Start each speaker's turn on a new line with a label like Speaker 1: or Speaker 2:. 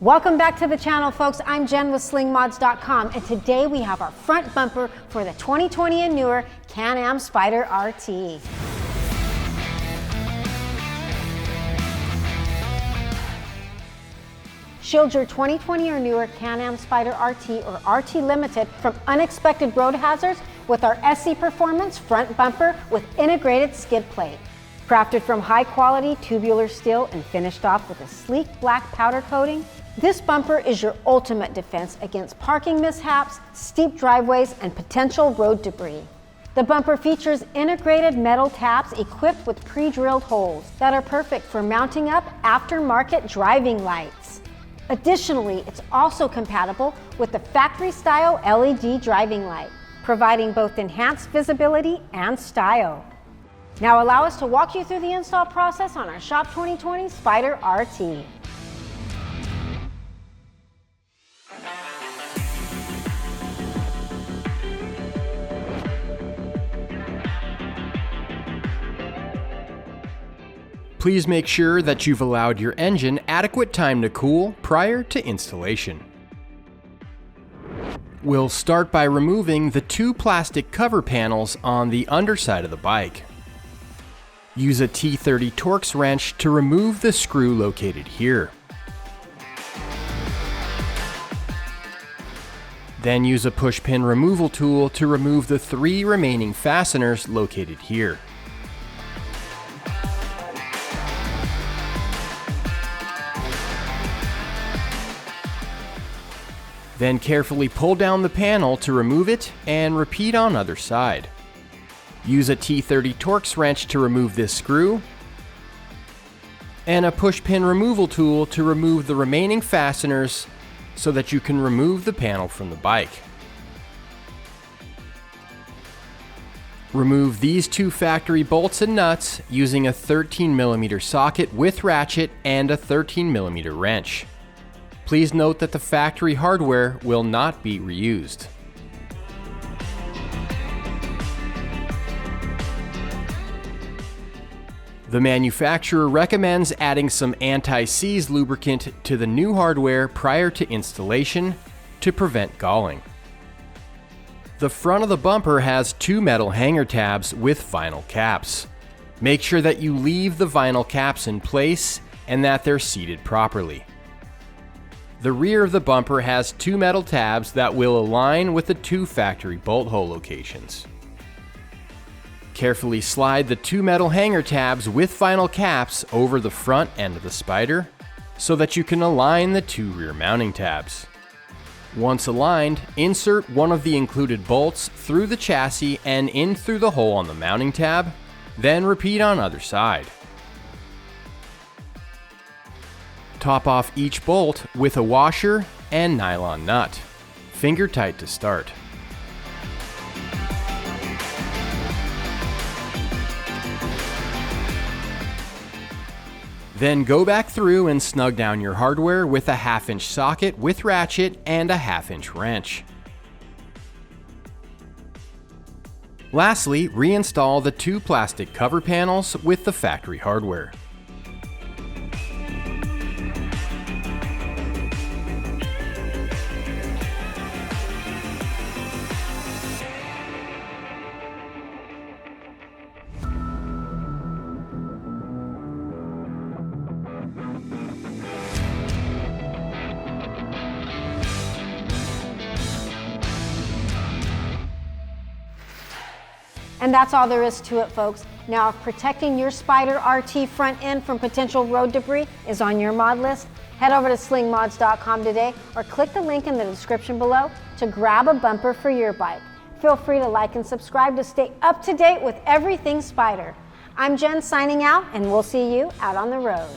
Speaker 1: Welcome back to the channel, folks. I'm Jen with slingmods.com, and today we have our front bumper for the 2020 and newer Can-Am Spyder RT. Shield your 2020 or newer Can-Am Spyder RT or RT Limited from unexpected road hazards with our SC Performance front bumper with integrated skid plate. Crafted from high-quality tubular steel and finished off with a sleek black powder coating, this bumper is your ultimate defense against parking mishaps, steep driveways, and potential road debris. The bumper features integrated metal tabs equipped with pre-drilled holes that are perfect for mounting up aftermarket driving lights. Additionally, it's also compatible with the factory-style LED driving light, providing both enhanced visibility and style. Now allow us to walk you through the install process on our Shop 2020 Spyder RT.
Speaker 2: Please make sure that you've allowed your engine adequate time to cool prior to installation. We'll start by removing the two plastic cover panels on the underside of the bike. Use a T30 Torx wrench to remove the screw located here. Then use a push pin removal tool to remove the three remaining fasteners located here. Then carefully pull down the panel to remove it and repeat on other side. Use a T30 Torx wrench to remove this screw and a push pin removal tool to remove the remaining fasteners so that you can remove the panel from the bike. Remove these two factory bolts and nuts using a 13mm socket with ratchet and a 13mm wrench. Please note that the factory hardware will not be reused. The manufacturer recommends adding some anti-seize lubricant to the new hardware prior to installation to prevent galling. The front of the bumper has two metal hanger tabs with vinyl caps. Make sure that you leave the vinyl caps in place and that they're seated properly. The rear of the bumper has two metal tabs that will align with the two factory bolt hole locations. Carefully slide the two metal hanger tabs with vinyl caps over the front end of the Spyder so that you can align the two rear mounting tabs. Once aligned, insert one of the included bolts through the chassis and in through the hole on the mounting tab, then repeat on other side. Top off each bolt with a washer and nylon nut, finger tight to start. Then go back through and snug down your hardware with a 1/2-inch socket with ratchet and a 1/2-inch wrench. Lastly, reinstall the two plastic cover panels with the factory hardware.
Speaker 1: And that's all there is to it, folks. Now, if protecting your Spyder RT front end from potential road debris is on your mod list, head over to slingmods.com today or click the link in the description below to grab a bumper for your bike. Feel free to like and subscribe to stay up to date with everything Spyder. I'm Jen signing out, and we'll see you out on the road.